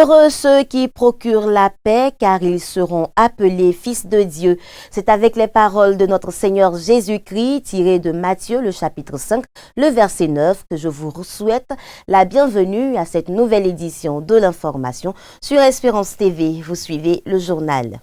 Heureux ceux qui procurent la paix, car ils seront appelés fils de Dieu. C'est avec les paroles de notre Seigneur Jésus-Christ, tirées de Matthieu, le chapitre 5, le verset 9, que je vous souhaite la bienvenue à cette nouvelle édition de l'information sur Espérance TV. Vous suivez le journal.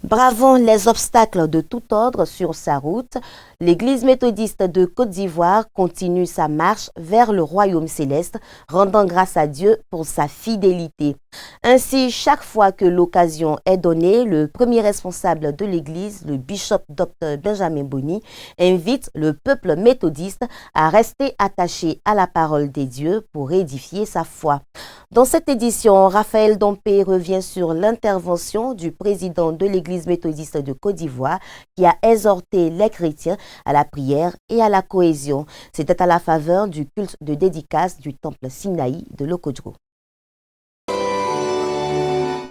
Bravant les obstacles de tout ordre sur sa route, l'Église méthodiste de Côte d'Ivoire continue sa marche vers le royaume céleste, rendant grâce à Dieu pour sa fidélité. Ainsi, chaque fois que l'occasion est donnée, le premier responsable de l'Église, le bishop Dr Benjamin Boni, invite le peuple méthodiste à rester attaché à la parole des dieux pour édifier sa foi. Dans cette édition, Raphaël Dompé revient sur l'intervention du président de l'Église méthodiste de Côte d'Ivoire qui a exhorté les chrétiens à la prière et à la cohésion. C'était à la faveur du culte de dédicace du temple Sinaï de Lokodro.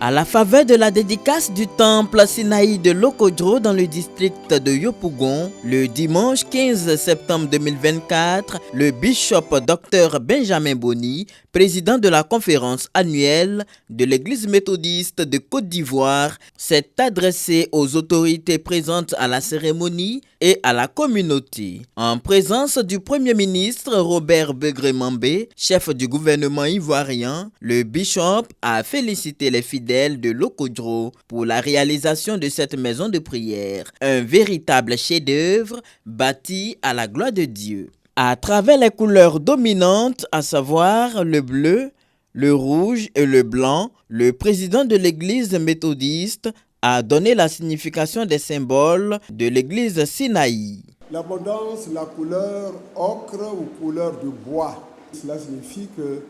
À la faveur de la dédicace du temple Sinaï de Lokodro dans le district de Yopougon, le dimanche 15 septembre 2024, le bishop Dr Benjamin Boni, président de la conférence annuelle de l'Église méthodiste de Côte d'Ivoire, s'est adressé aux autorités présentes à la cérémonie et à la communauté. En présence du Premier ministre Robert Begré-Mambé, chef du gouvernement ivoirien, le bishop a félicité les fidèles de Lokodro pour la réalisation de cette maison de prière, un véritable chef-d'œuvre bâti à la gloire de Dieu. À travers les couleurs dominantes, à savoir le bleu, le rouge et le blanc, le président de l'Église méthodiste a donné la signification des symboles de l'Église Sinaï. L'abondance, la couleur ocre ou couleur de bois, cela signifie que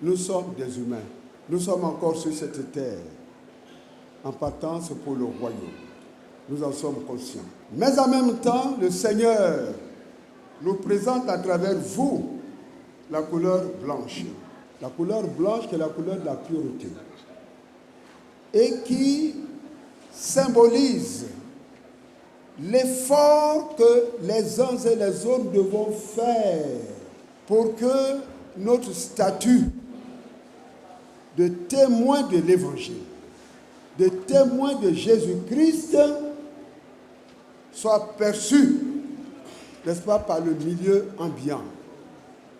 nous sommes des humains. Nous sommes encore sur cette terre, en partance pour le royaume. Nous en sommes conscients. Mais en même temps, le Seigneur nous présente à travers vous la couleur blanche. La couleur blanche qui est la couleur de la pureté. Et qui symbolise l'effort que les uns et les autres devons faire pour que notre statut de témoin de l'Évangile, de témoin de Jésus-Christ, soit perçu, n'est-ce pas, par le milieu ambiant.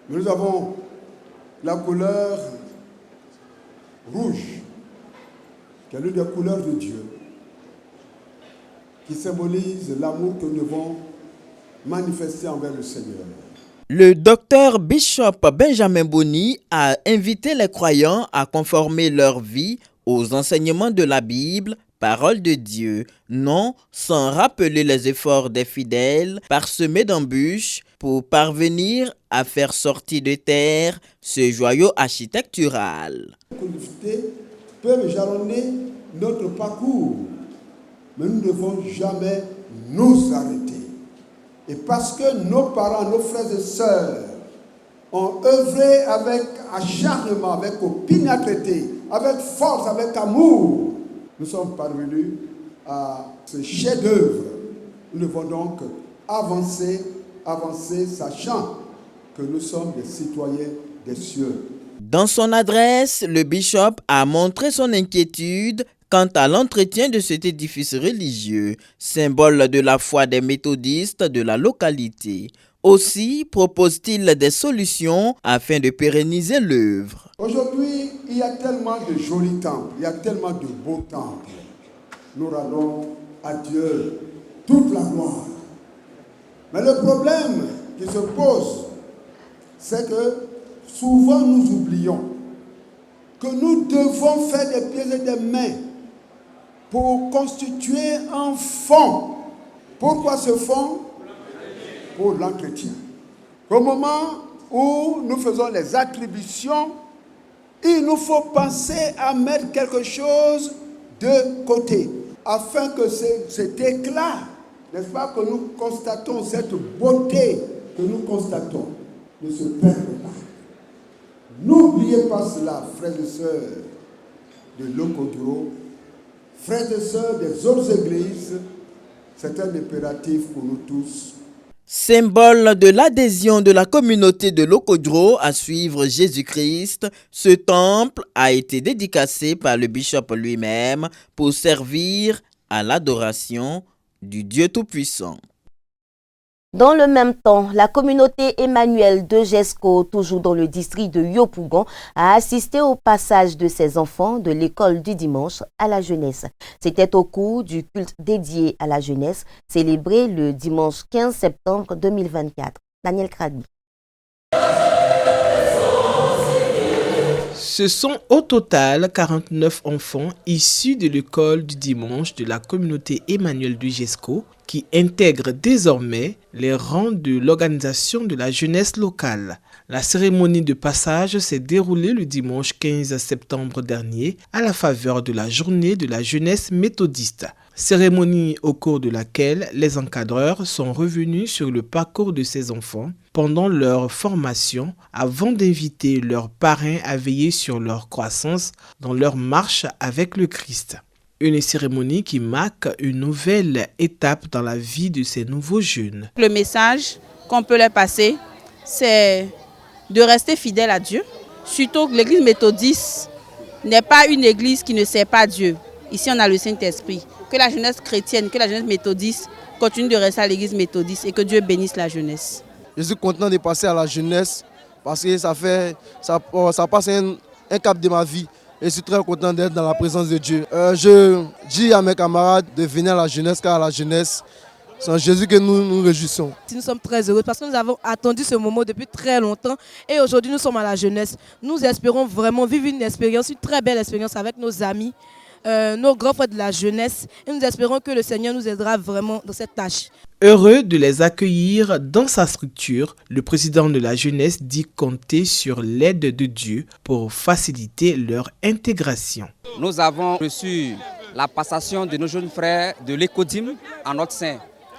Nous avons la couleur rouge, qui est l'une des couleurs de Dieu, qui symbolise l'amour que nous devons manifester envers le Seigneur. Le docteur Bishop Benjamin Boni a invité les croyants à conformer leur vie aux enseignements de la Bible, parole de Dieu, non sans rappeler les efforts des fidèles parsemés d'embûches pour parvenir à faire sortir de terre ce joyau architectural. Les difficultés peuvent jalonner notre parcours, mais nous ne devons jamais nous arrêter. Et parce que nos parents, nos frères et sœurs ont œuvré avec acharnement, avec opiniâtreté, avec force, avec amour, nous sommes parvenus à ce chef-d'œuvre. Nous devons donc avancer, sachant que nous sommes des citoyens des cieux. Dans son adresse, le bishop a montré son inquiétude quant à l'entretien de cet édifice religieux, symbole de la foi des méthodistes de la localité. Aussi propose-t-il des solutions afin de pérenniser l'œuvre. Aujourd'hui, il y a tellement de jolis temples, il y a tellement de beaux temples. Nous rendons à Dieu toute la gloire. Mais le problème qui se pose, c'est que souvent nous oublions que nous devons faire des pieds et des mains pour constituer un fonds. Pourquoi ce fonds? Pour l'entretien. Au moment où nous faisons les attributions, il nous faut penser à mettre quelque chose de côté, afin que cet éclat, n'est-ce pas, que nous constatons, cette beauté que nous constatons, ne se perde pas. N'oubliez pas cela, frères et sœurs de Lokodro, frères et sœurs des autres églises, c'est un impératif pour nous tous. Symbole de l'adhésion de la communauté de Lokodro à suivre Jésus-Christ, ce temple a été dédicacé par le bishop lui-même pour servir à l'adoration du Dieu Tout-Puissant. Dans le même temps, la communauté Emmanuel de Jesco, toujours dans le district de Yopougon, a assisté au passage de ses enfants de l'école du dimanche à la jeunesse. C'était au cours du culte dédié à la jeunesse, célébré le dimanche 15 septembre 2024. Daniel Kradi. Ce sont au total 49 enfants issus de l'école du dimanche de la communauté Emmanuel du Jesco qui intègrent désormais les rangs de l'organisation de la jeunesse locale. La cérémonie de passage s'est déroulée le dimanche 15 septembre dernier à la faveur de la journée de la jeunesse méthodiste. Cérémonie au cours de laquelle les encadreurs sont revenus sur le parcours de ces enfants pendant leur formation avant d'inviter leurs parrains à veiller sur leur croissance dans leur marche avec le Christ. Une cérémonie qui marque une nouvelle étape dans la vie de ces nouveaux jeunes. Le message qu'on peut leur passer, c'est de rester fidèle à Dieu. Surtout que l'église méthodiste n'est pas une église qui ne sert pas Dieu. Ici, on a le Saint-Esprit. Que la jeunesse chrétienne, que la jeunesse méthodiste continue de rester à l'église méthodiste et que Dieu bénisse la jeunesse. Je suis content de passer à la jeunesse parce que ça passe un cap de ma vie. Et je suis très content d'être dans la présence de Dieu. Je dis à mes camarades de venir à la jeunesse, car à la jeunesse, c'est en Jésus que nous nous réjouissons. Nous sommes très heureux parce que nous avons attendu ce moment depuis très longtemps et aujourd'hui nous sommes à la jeunesse. Nous espérons vraiment vivre une expérience, une très belle expérience avec nos amis, nos grands frères de la jeunesse et nous espérons que le Seigneur nous aidera vraiment dans cette tâche. Heureux de les accueillir dans sa structure, le président de la jeunesse dit compter sur l'aide de Dieu pour faciliter leur intégration. Nous avons reçu la passation de nos jeunes frères de l'Écodim en notre sein.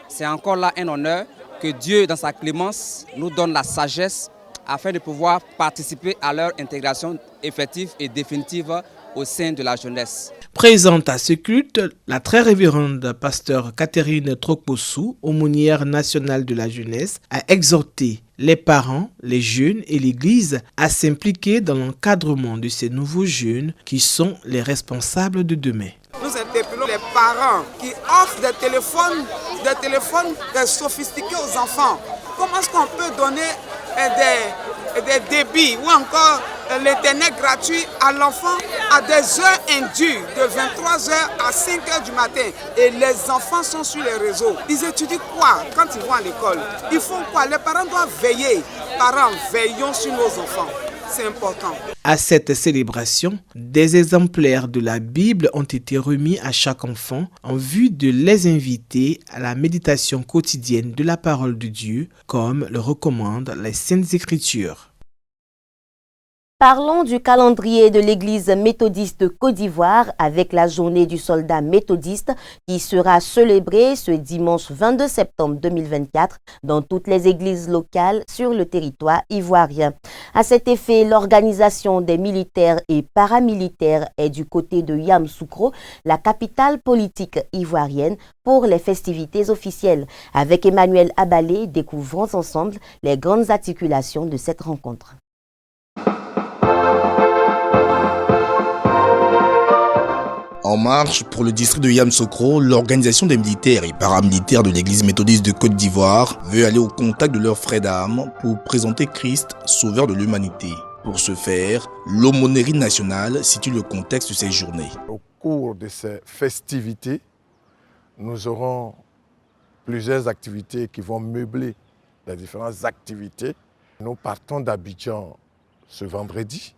C'est encore là un honneur que Dieu, dans sa clémence, nous donne la sagesse afin de pouvoir participer à leur intégration effective et définitive au sein de la jeunesse. Présente à ce culte, la très révérende pasteur Catherine Trokossou, aumônière nationale de la jeunesse, a exhorté les parents, les jeunes et l'Église à s'impliquer dans l'encadrement de ces nouveaux jeunes qui sont les responsables de demain. Nous interpellons les parents qui offrent des téléphones sophistiqués aux enfants. Comment est-ce qu'on peut donner des débits ou encore l'internet gratuit à l'enfant à des heures indues de 23h à 5h du matin et les enfants sont sur les réseaux. Ils étudient quoi quand ils vont à l'école? Ils font quoi? Les parents doivent veiller. Parents, veillons sur nos enfants. C'est important. À cette célébration, des exemplaires de la Bible ont été remis à chaque enfant en vue de les inviter à la méditation quotidienne de la parole de Dieu, comme le recommandent les Saintes Écritures. Parlons du calendrier de l'église méthodiste de Côte d'Ivoire avec la journée du soldat méthodiste qui sera célébrée ce dimanche 22 septembre 2024 dans toutes les églises locales sur le territoire ivoirien. À cet effet, l'organisation des militaires et paramilitaires est du côté de Yamoussoukro, la capitale politique ivoirienne, pour les festivités officielles. Avec Emmanuel Abalé, découvrons ensemble les grandes articulations de cette rencontre. En marche pour le district de Yamoussoukro, l'organisation des militaires et paramilitaires de l'église méthodiste de Côte d'Ivoire veut aller au contact de leurs frères d'armes pour présenter Christ, sauveur de l'humanité. Pour ce faire, l'aumônerie nationale situe le contexte de ces journées. Au cours de ces festivités, nous aurons plusieurs activités qui vont meubler les différentes activités. Nous partons d'Abidjan ce vendredi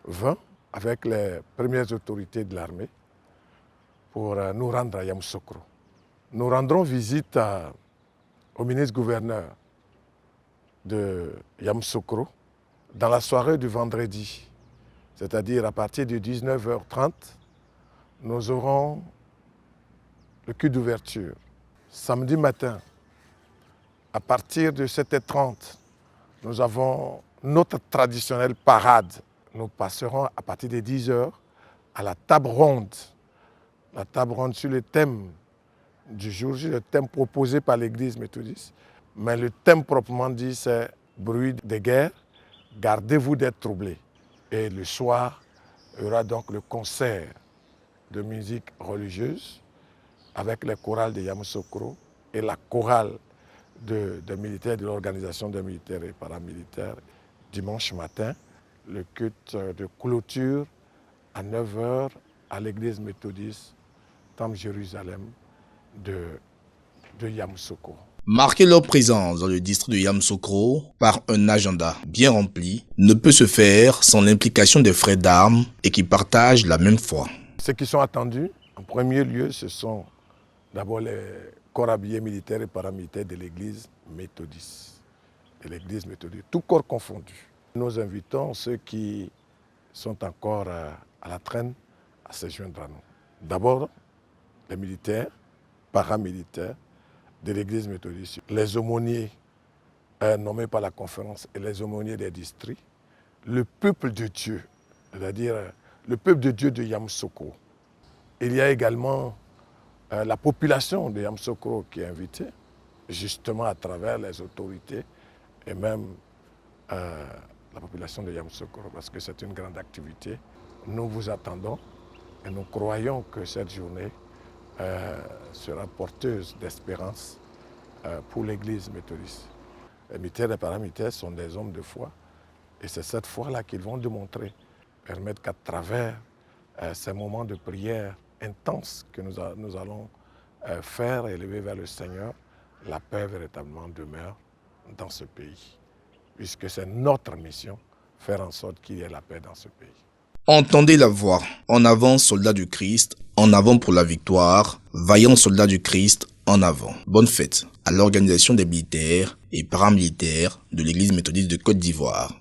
20 avec les premières autorités de l'armée pour nous rendre à Yamoussoukro. Nous rendrons visite au ministre-gouverneur de Yamoussoukro dans la soirée du vendredi, c'est-à-dire à partir de 19h30, nous aurons le culte d'ouverture. Samedi matin, à partir de 7h30, nous avons notre traditionnelle parade. Nous passerons à partir de 10h à la table ronde. La table ronde sur le thème du jour J, le thème proposé par l'église méthodiste. Mais le thème proprement dit, c'est bruit de guerre, gardez-vous d'être troublés. Et le soir, il y aura donc le concert de musique religieuse avec les chorales de Yamoussoukro et la chorale des militaires, de l'organisation des militaires et paramilitaires. Dimanche matin, le culte de clôture à 9h à l'église méthodiste Temple Jérusalem de Yamoussoukro. Marquer leur présence dans le district de Yamoussoukro par un agenda bien rempli ne peut se faire sans l'implication des frères d'armes et qui partagent la même foi. Ceux qui sont attendus, en premier lieu, ce sont d'abord les corps habillés militaires et paramilitaires de l'église méthodiste. Tout corps confondu. Nous invitons ceux qui sont encore à la traîne à se joindre à nous. D'abord, les militaires, paramilitaires de l'église méthodiste, les aumôniers nommés par la conférence et les aumôniers des districts, le peuple de Dieu, c'est-à-dire le peuple de Dieu de Yamoussoukro. Il y a également la population de Yamoussoukro qui est invitée, justement à travers les autorités et même la population de Yamoussoukro, parce que c'est une grande activité. Nous vous attendons et nous croyons que cette journée sera porteuse d'espérance pour l'Église méthodiste. Les militaires et les paramilitaires sont des hommes de foi et c'est cette foi-là qu'ils vont démontrer, permettre qu'à travers ces moments de prière intenses que nous allons faire et élever vers le Seigneur, la paix véritablement demeure dans ce pays, puisque c'est notre mission, faire en sorte qu'il y ait la paix dans ce pays. Entendez la voix. En avant, soldats du Christ. En avant pour la victoire. Vaillants soldats du Christ. En avant. Bonne fête à l'organisation des militaires et paramilitaires de l'Église méthodiste de Côte d'Ivoire.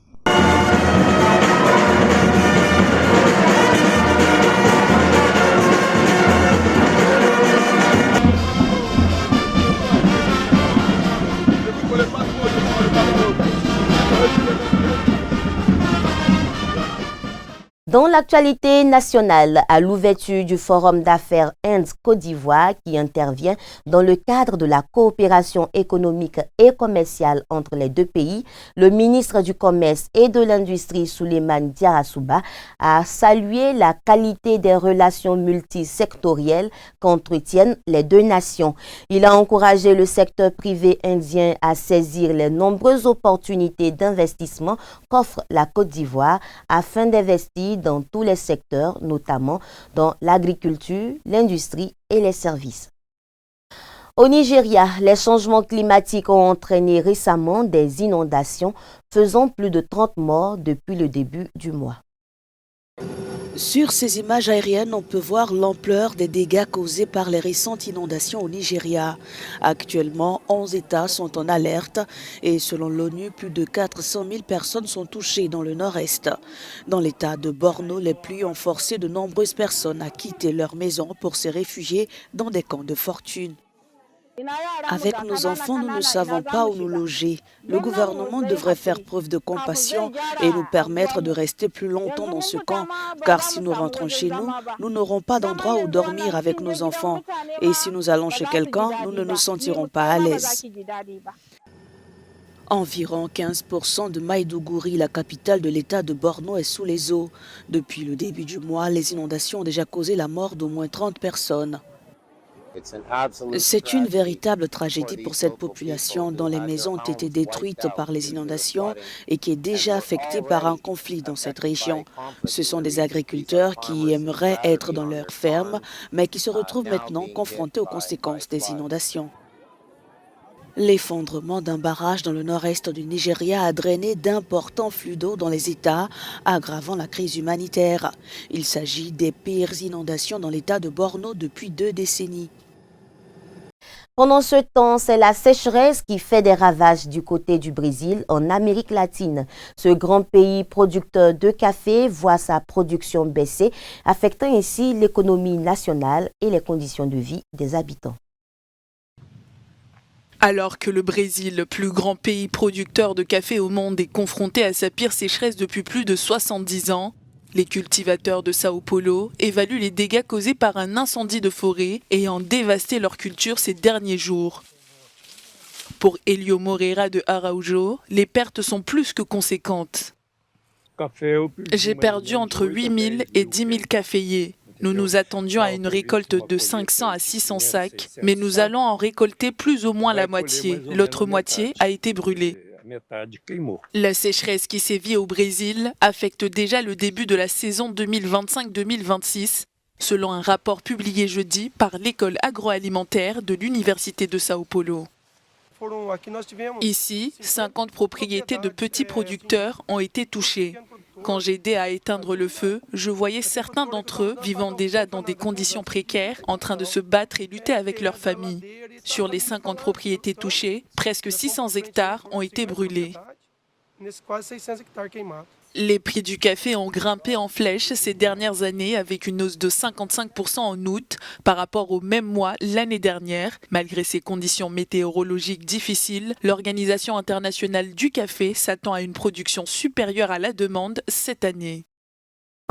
Dans l'actualité nationale, à l'ouverture du Forum d'affaires Inde-Côte d'Ivoire qui intervient dans le cadre de la coopération économique et commerciale entre les deux pays, le ministre du Commerce et de l'Industrie Souleymane Diarra a salué la qualité des relations multisectorielles qu'entretiennent les deux nations. Il a encouragé le secteur privé indien à saisir les nombreuses opportunités d'investissement qu'offre la Côte d'Ivoire afin d'investir dans tous les secteurs, notamment dans l'agriculture, l'industrie et les services. Au Nigeria, les changements climatiques ont entraîné récemment des inondations, faisant plus de 30 morts depuis le début du mois. Sur ces images aériennes, on peut voir l'ampleur des dégâts causés par les récentes inondations au Nigeria. Actuellement, 11 États sont en alerte et selon l'ONU, plus de 400 000 personnes sont touchées dans le nord-est. Dans l'État de Borno, les pluies ont forcé de nombreuses personnes à quitter leur maison pour se réfugier dans des camps de fortune. Avec nos enfants, nous ne savons pas où nous loger. Le gouvernement devrait faire preuve de compassion et nous permettre de rester plus longtemps dans ce camp, car si nous rentrons chez nous, nous n'aurons pas d'endroit où dormir avec nos enfants. Et si nous allons chez quelqu'un, nous ne nous sentirons pas à l'aise. Environ 15% de Maïdougouri, la capitale de l'État de Borno, est sous les eaux. Depuis le début du mois, les inondations ont déjà causé la mort d'au moins 30 personnes. C'est une véritable tragédie pour cette population dont les maisons ont été détruites par les inondations et qui est déjà affectée par un conflit dans cette région. Ce sont des agriculteurs qui aimeraient être dans leurs fermes, mais qui se retrouvent maintenant confrontés aux conséquences des inondations. L'effondrement d'un barrage dans le nord-est du Nigeria a drainé d'importants flux d'eau dans les États, aggravant la crise humanitaire. Il s'agit des pires inondations dans l'État de Borno depuis 2 décennies. Pendant ce temps, c'est la sécheresse qui fait des ravages du côté du Brésil, en Amérique latine. Ce grand pays producteur de café voit sa production baisser, affectant ainsi l'économie nationale et les conditions de vie des habitants. Alors que le Brésil, le plus grand pays producteur de café au monde, est confronté à sa pire sécheresse depuis plus de 70 ans, les cultivateurs de Sao Paulo évaluent les dégâts causés par un incendie de forêt ayant dévasté leur culture ces derniers jours. Pour Elio Moreira de Araujo, les pertes sont plus que conséquentes. J'ai perdu entre 8 000 et 10 000 caféiers. Nous nous attendions à une récolte de 500 à 600 sacs, mais nous allons en récolter plus ou moins la moitié. L'autre moitié a été brûlée. La sécheresse qui sévit au Brésil affecte déjà le début de la saison 2025-2026, selon un rapport publié jeudi par l'école agroalimentaire de l'Université de Sao Paulo. Ici, 50 propriétés de petits producteurs ont été touchées. Quand j'ai aidé à éteindre le feu, je voyais certains d'entre eux vivant déjà dans des conditions précaires, en train de se battre et lutter avec leur famille. Sur les 50 propriétés touchées, presque 600 hectares ont été brûlés. Les prix du café ont grimpé en flèche ces dernières années avec une hausse de 55% en août par rapport au même mois l'année dernière. Malgré ces conditions météorologiques difficiles, l'Organisation internationale du café s'attend à une production supérieure à la demande cette année.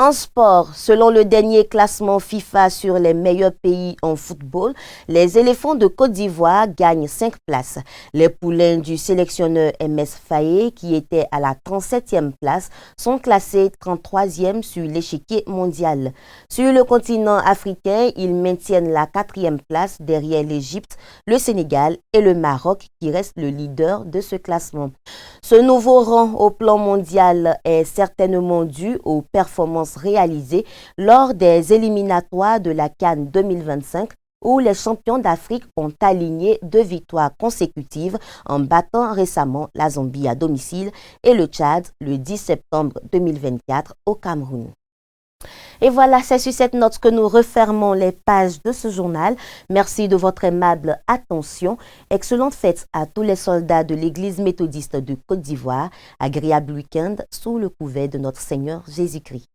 En sport, selon le dernier classement FIFA sur les meilleurs pays en football, les éléphants de Côte d'Ivoire gagnent 5 places. Les poulains du sélectionneur MS Faye, qui étaient à la 37e place, sont classés 33e sur l'échiquier mondial. Sur le continent africain, ils maintiennent la 4e place derrière l'Égypte, le Sénégal et le Maroc, qui restent le leader de ce classement. Ce nouveau rang au plan mondial est certainement dû aux performances réalisées lors des éliminatoires de la CAN 2025 où les champions d'Afrique ont aligné 2 victoires consécutives en battant récemment la Zambie à domicile et le Tchad le 10 septembre 2024 au Cameroun. Et voilà, c'est sur cette note que nous refermons les pages de ce journal. Merci de votre aimable attention. Excellente fête à tous les soldats de l'Église méthodiste de Côte d'Ivoire. Agréable week-end sous le couvert de notre Seigneur Jésus-Christ.